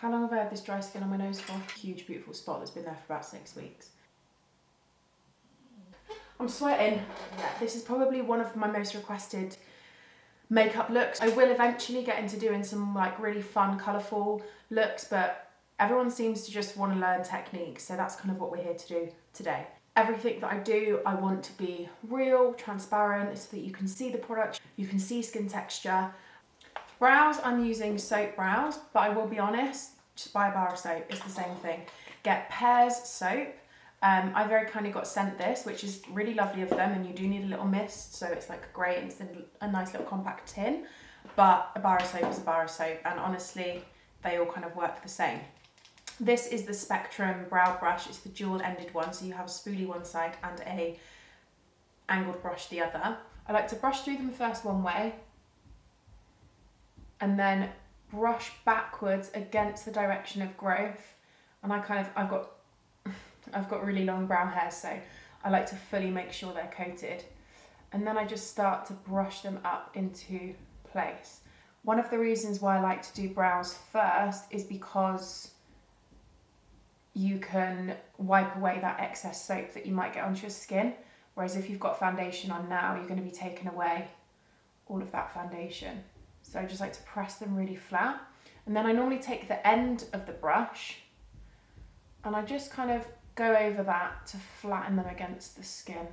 How long have I had this dry skin on my nose for? Huge, beautiful spot that's been there for about 6 weeks. I'm sweating. Yeah, this is probably one of my most requested makeup looks. I will eventually get into doing some like really fun, colourful looks, but everyone seems to just want to learn techniques, so that's kind of what we're here to do today. Everything that I do, I want to be real, transparent, so that you can see the product, you can see skin texture. Brows, I'm using soap brows, but I will be honest, just buy a bar of soap, it's the same thing. Get Pears soap. I very kindly got sent this, which is really lovely of them, and you do need a little mist, so it's like great, and it's in a nice little compact tin, but a bar of soap is a bar of soap, and honestly, they all kind of work the same. This is the Spectrum brow brush. It's the dual-ended one, so you have a spoolie one side and a angled brush the other. I like to brush through them first one way, and then brush backwards against the direction of growth. And I've got really long brow hair, so I like to fully make sure they're coated. And then I just start to brush them up into place. One of the reasons why I like to do brows first is because you can wipe away that excess soap that you might get onto your skin. Whereas if you've got foundation on now, you're going to be taking away all of that foundation. So I just like to press them really flat. And then I normally take the end of the brush and I just kind of go over that to flatten them against the skin.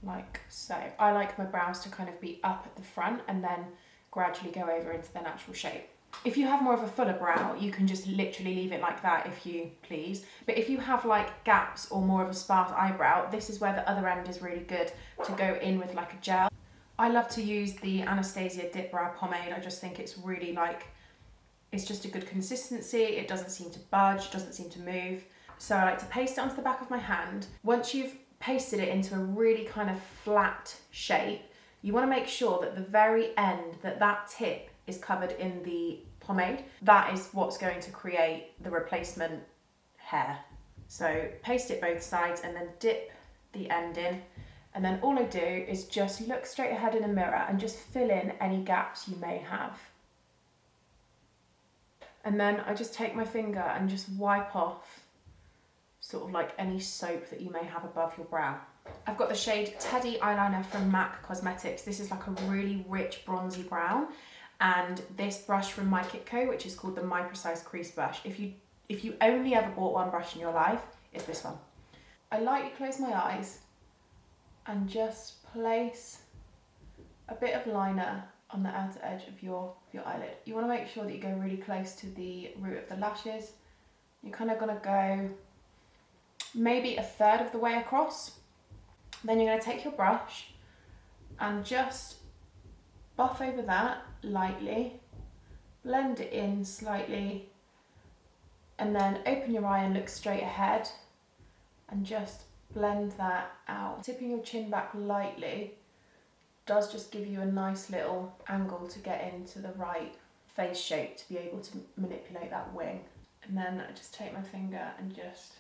Like so. I like my brows to kind of be up at the front and then gradually go over into their natural shape. If you have more of a fuller brow, you can just literally leave it like that if you please. But if you have like gaps or more of a sparse eyebrow, this is where the other end is really good to go in with like a gel. I love to use the Anastasia Dip Brow Pomade. I just think it's really like, it's just a good consistency. It doesn't seem to budge, doesn't seem to move. So I like to paste it onto the back of my hand. Once you've pasted it into a really kind of flat shape, you want to make sure that the very end, that tip is covered in the pomade. That is what's going to create the replacement hair. So paste it both sides and then dip the end in. And then all I do is just look straight ahead in a mirror and just fill in any gaps you may have. And then I just take my finger and just wipe off sort of like any soap that you may have above your brow. I've got the shade Teddy eyeliner from MAC Cosmetics. This is like a really rich bronzy brown. And this brush from My Kit Co, which is called the My Precise Crease Brush. If you only ever bought one brush in your life, it's this one. I lightly close my eyes and just place a bit of liner on the outer edge of your eyelid. You want to make sure that you go really close to the root of the lashes. You're kind of going to go maybe a third of the way across. Then you're going to take your brush and just buff over that lightly, blend it in slightly, and then open your eye and look straight ahead and just blend that out. Tipping your chin back lightly does just give you a nice little angle to get into the right face shape to be able to manipulate that wing. And then I just take my finger and just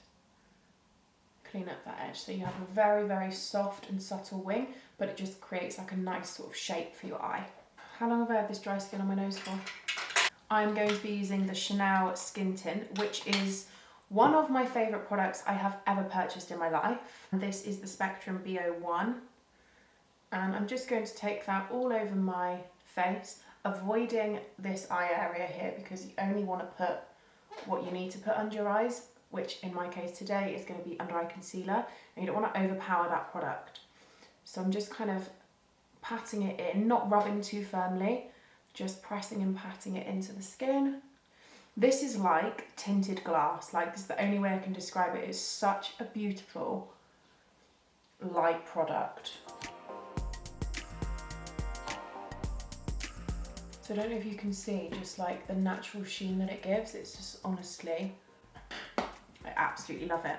clean up that edge. So you have a very, very soft and subtle wing, but it just creates like a nice sort of shape for your eye. How long have I had this dry skin on my nose for? I'm going to be using the Chanel Skin Tint, which is one of my favourite products I have ever purchased in my life. This is the Spectrum BO1. And I'm just going to take that all over my face, avoiding this eye area here because you only want to put what you need to put under your eyes, which in my case today is going to be under eye concealer, and you don't want to overpower that product. So I'm just kind of patting it in, not rubbing too firmly, just pressing and patting it into the skin. This is like tinted glass, like this is the only way I can describe it. It's such a beautiful light product. So I don't know if you can see just like the natural sheen that it gives. It's just honestly, I absolutely love it.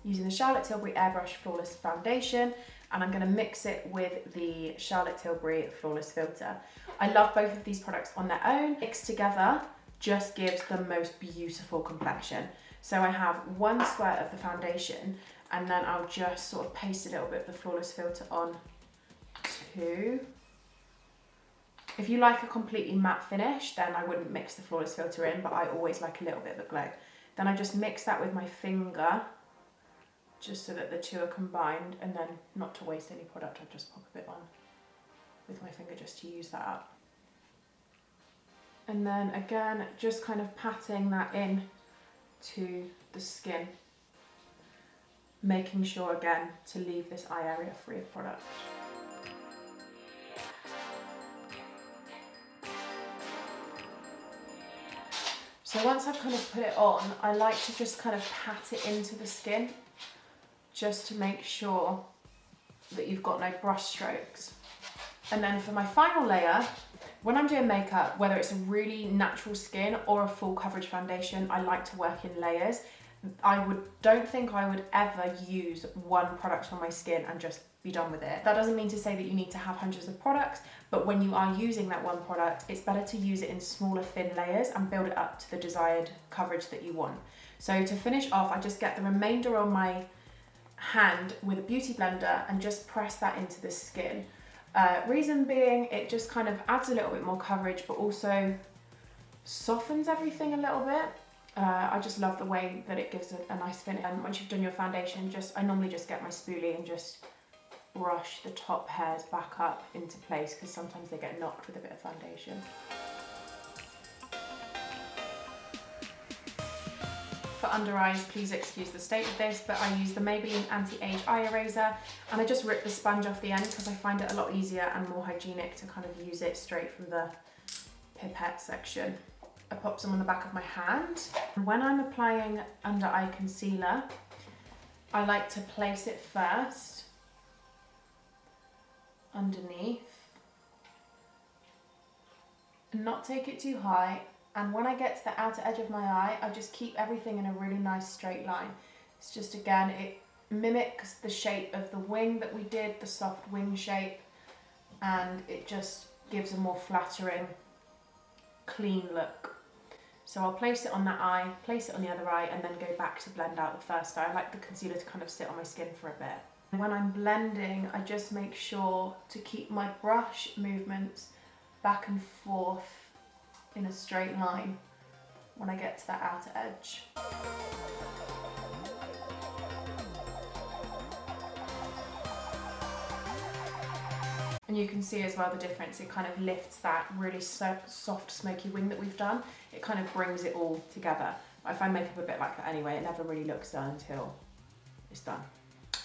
Using the Charlotte Tilbury Airbrush Flawless Foundation, and I'm going to mix it with the Charlotte Tilbury Flawless Filter. I love both of these products on their own. Mixed together just gives the most beautiful complexion. So I have one squirt of the foundation, and then I'll just sort of paste a little bit of the Flawless Filter on to If you like a completely matte finish, then I wouldn't mix the Flawless Filter in, but I always like a little bit of a glow. Then I just mix that with my finger, just so that the two are combined, and then not to waste any product, I just pop a bit on with my finger just to use that up. And then again, just kind of patting that in to the skin, making sure again to leave this eye area free of product. So once I've kind of put it on, I like to just kind of pat it into the skin, just to make sure that you've got no brush strokes. And then for my final layer, when I'm doing makeup, whether it's a really natural skin or a full coverage foundation, I like to work in layers. Don't think I would ever use one product on my skin and just be done with it. That doesn't mean to say that you need to have hundreds of products, but when you are using that one product, it's better to use it in smaller, thin layers and build it up to the desired coverage that you want. So to finish off, I just get the remainder on my hand with a beauty blender and just press that into the skin. Reason being, it just kind of adds a little bit more coverage, but also softens everything a little bit. I just love the way that it gives a nice finish. And once you've done your foundation, I normally just get my spoolie and just brush the top hairs back up into place, because sometimes they get knocked with a bit of foundation. For under eyes, please excuse the state of this, but I use the Maybelline Anti-Age Eye Eraser, and I just rip the sponge off the end because I find it a lot easier and more hygienic to kind of use it straight from the pipette section. I pop some on the back of my hand. When I'm applying under eye concealer, I like to place it first underneath and not take it too high. And when I get to the outer edge of my eye, I just keep everything in a really nice straight line. It's just, again, it mimics the shape of the wing that we did, the soft wing shape, and it just gives a more flattering, clean look. So I'll place it on that eye, place it on the other eye, and then go back to blend out the first eye. I like the concealer to kind of sit on my skin for a bit. When I'm blending, I just make sure to keep my brush movements back and forth in a straight line when I get to that outer edge. And you can see as well the difference. It kind of lifts that really soft, smoky wing that we've done. It kind of brings it all together. I find makeup a bit like that anyway. It never really looks done until it's done.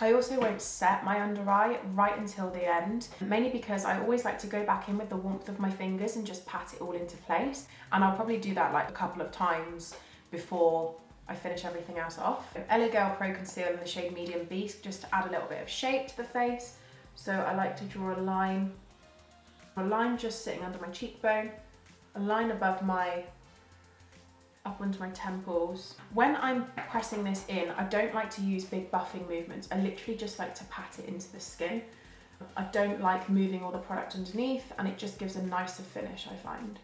I also won't set my under eye right until the end, mainly because I always like to go back in with the warmth of my fingers and just pat it all into place. And I'll probably do that like a couple of times before I finish everything else off. LA Girl Pro Concealer in the shade Medium Beast, just to add a little bit of shape to the face. So I like to draw a line just sitting under my cheekbone, a line above up onto my temples. When I'm pressing this in, I don't like to use big buffing movements. I literally just like to pat it into the skin. I don't like moving all the product underneath, and it just gives a nicer finish, I find.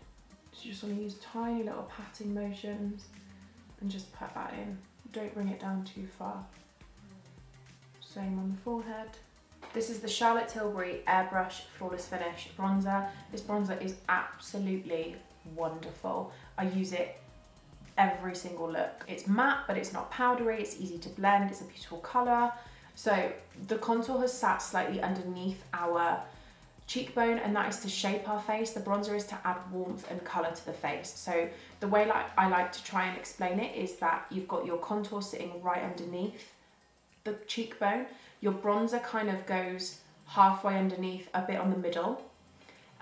So you just want to use tiny little patting motions and just pat that in. Don't bring it down too far. Same on the forehead. This is the Charlotte Tilbury Airbrush Flawless Finish bronzer. This bronzer is absolutely wonderful. I use it every single look. It's matte, but it's not powdery. It's easy to blend. It's a beautiful color. So the contour has sat slightly underneath our cheekbone, and that is to shape our face. The bronzer is to add warmth and color to the face. So the way I like to try and explain it is that you've got your contour sitting right underneath the cheekbone. Your bronzer kind of goes halfway underneath, a bit on the middle,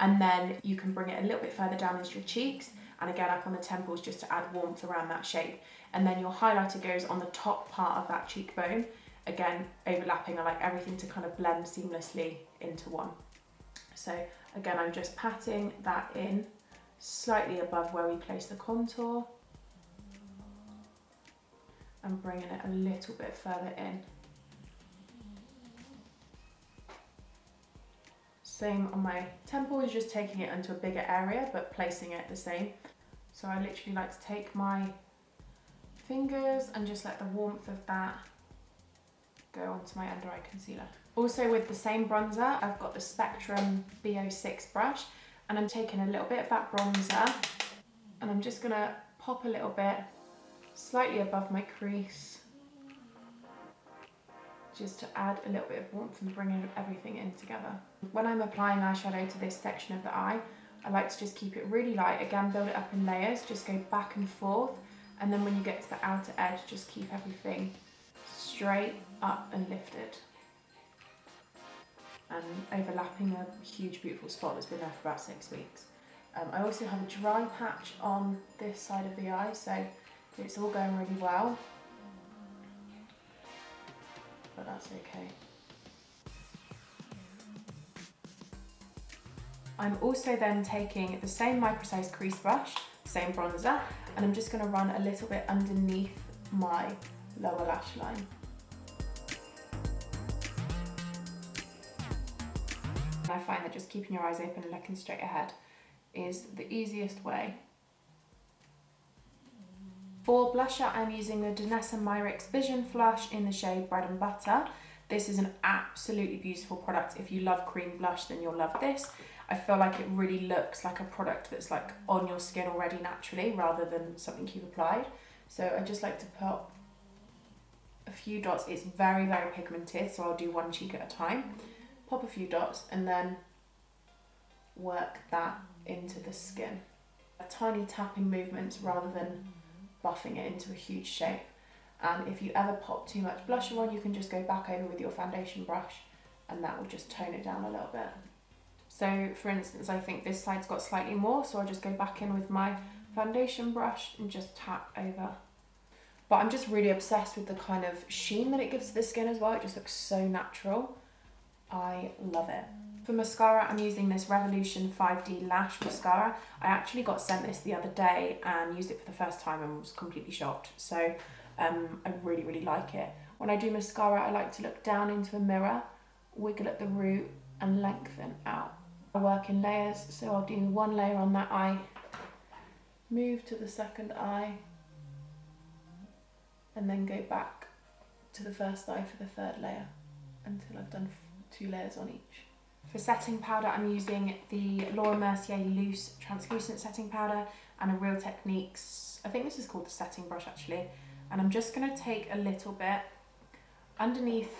and then you can bring it a little bit further down into your cheeks, and again up on the temples, just to add warmth around that shape. And then your highlighter goes on the top part of that cheekbone, again overlapping. I like everything to kind of blend seamlessly into one. So again, I'm just patting that in slightly above where we place the contour and bringing it a little bit further in. Same on my temple, is just taking it into a bigger area but placing it the same. So I literally like to take my fingers and just let the warmth of that go onto my under eye concealer. Also with the same bronzer, I've got the Spectrum B06 brush, And I'm taking a little bit of that bronzer and I'm just gonna pop a little bit slightly above my crease, just to add a little bit of warmth and bring everything in together. When I'm applying eyeshadow to this section of the eye, I like to just keep it really light. Again, build it up in layers, just go back and forth. And then when you get to the outer edge, just keep everything straight up and lifted. And overlapping a huge, beautiful spot that's been there for about 6 weeks. I also have a dry patch on this side of the eye, so it's all going really well. But that's okay. I'm also then taking the same My Precise crease brush, same bronzer, and I'm just going to run a little bit underneath my lower lash line. And I find that just keeping your eyes open and looking straight ahead is the easiest way. For blusher, I'm using the Danessa Myricks Vision Flush in the shade Bread and Butter. This is an absolutely beautiful product. If you love cream blush, then you'll love this. I feel like it really looks like a product that's like on your skin already naturally, rather than something you've applied. So I just like to put a few dots. It's very, very pigmented, so I'll do one cheek at a time. Pop a few dots and then work that into the skin. Tiny tapping movements rather than buffing it into a huge shape. And if you ever pop too much blusher on, you can just go back over with your foundation brush and that will just tone it down a little bit. So for instance, I think this side's got slightly more, so I'll just go back in with my foundation brush and just tap over. But I'm just really obsessed with the kind of sheen that it gives to the skin as well. It just looks so natural. I love it. For mascara, I'm using this Revolution 5D Lash Mascara. I actually got sent this the other day and used it for the first time and was completely shocked. So I really, really like it. When I do mascara, I like to look down into a mirror, wiggle at the root and lengthen out. I work in layers, so I'll do one layer on that eye, move to the second eye, and then go back to the first eye for the third layer until I've done 2 layers on each. For setting powder, I'm using the Laura Mercier Loose Translucent Setting Powder and a Real Techniques, I think this is called the setting brush actually, and I'm just going to take a little bit underneath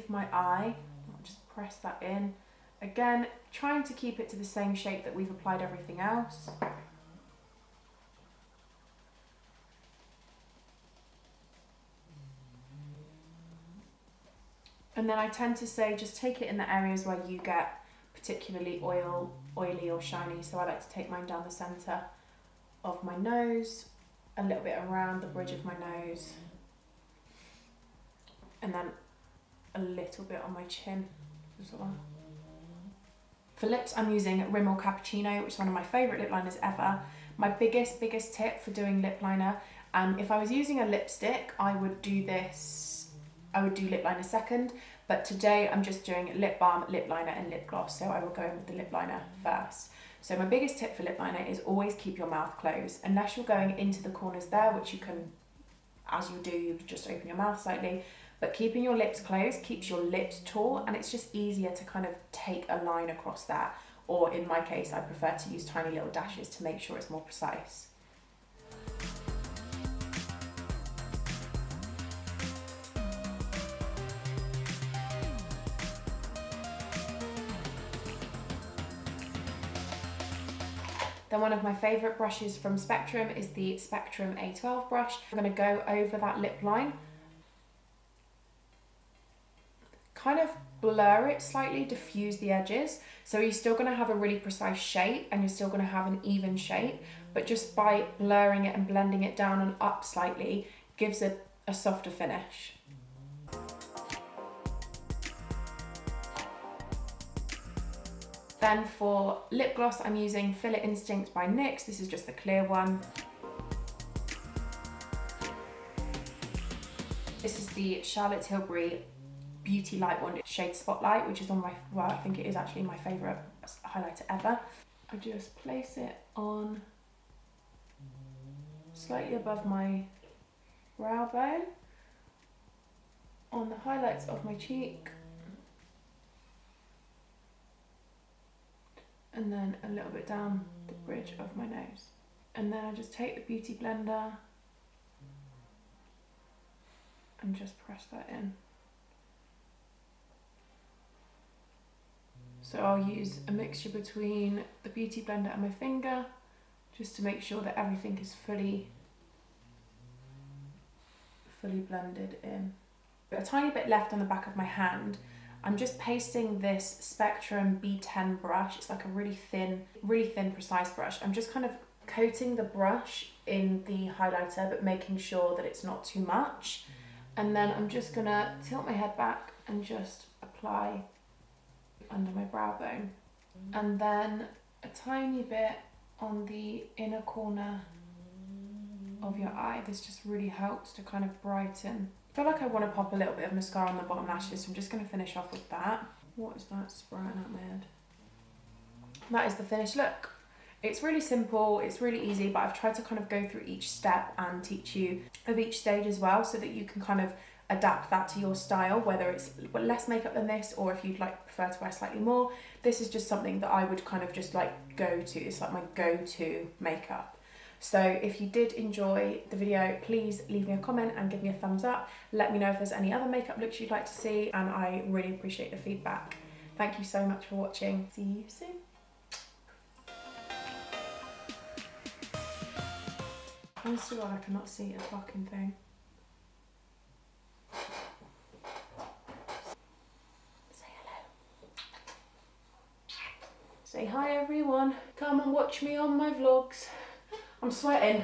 my eye. I'll just press that in. Again, trying to keep it to the same shape that we've applied everything else. And then I tend to say just take it in the areas where you get particularly oily or shiny. So I like to take mine down the centre of my nose, a little bit around the bridge of my nose, and then a little bit on my chin as well. For lips, I'm using Rimmel Cappuccino, which is one of my favourite lip liners ever. My biggest tip for doing lip liner, if I was using a lipstick, I would do lip liner second, but today I'm just doing lip balm, lip liner and lip gloss, so I will go in with the lip liner first. So my biggest tip for lip liner is always keep your mouth closed, unless you're going into the corners there, which you can, as you do, you just open your mouth slightly, but keeping your lips closed keeps your lips taut, and it's just easier to kind of take a line across that, or in my case, I prefer to use tiny little dashes to make sure it's more precise. Then one of my favourite brushes from Spectrum is the Spectrum A12 brush. I'm going to go over that lip line, kind of blur it slightly, diffuse the edges. So you're still going to have a really precise shape and you're still going to have an even shape, but just by blurring it and blending it down and up slightly gives it a softer finish. Then for lip gloss, I'm using Filler Instinct by NYX. This is just the clear one. This is the Charlotte Tilbury Beauty Light one, shade Spotlight, which is on my, well, I think it is actually my favourite highlighter ever. I just place it on slightly above my brow bone, on the highlights of my cheek, and then a little bit down the bridge of my nose. And then I just take the beauty blender and just press that in. So I'll use a mixture between the beauty blender and my finger just to make sure that everything is fully blended in. A tiny bit left on the back of my hand. I'm just pasting this Spectrum B10 brush. It's like a really thin, precise brush. I'm just kind of coating the brush in the highlighter, but making sure that it's not too much. And then I'm just gonna tilt my head back and just apply under my brow bone. And then a tiny bit on the inner corner of your eye. This just really helps to kind of brighten. I feel like I want to pop a little bit of mascara on the bottom lashes, so I'm just going to finish off with that. What is that sprouting out my head? That is the finished look. It's really simple, it's really easy, but I've tried to kind of go through each step and teach you of each stage as well, so that you can kind of adapt that to your style, whether it's less makeup than this or if you'd like prefer to wear slightly more. This is just something that I would kind of just like go to. It's like my go-to makeup. So if you did enjoy the video, please leave me a comment and give me a thumbs up. Let me know if there's any other makeup looks you'd like to see, and I really appreciate the feedback. Thank you so much for watching. See you soon. Honestly, I cannot see a fucking thing. Say hello. Say hi everyone. Come and watch me on my vlogs. I'm sweating.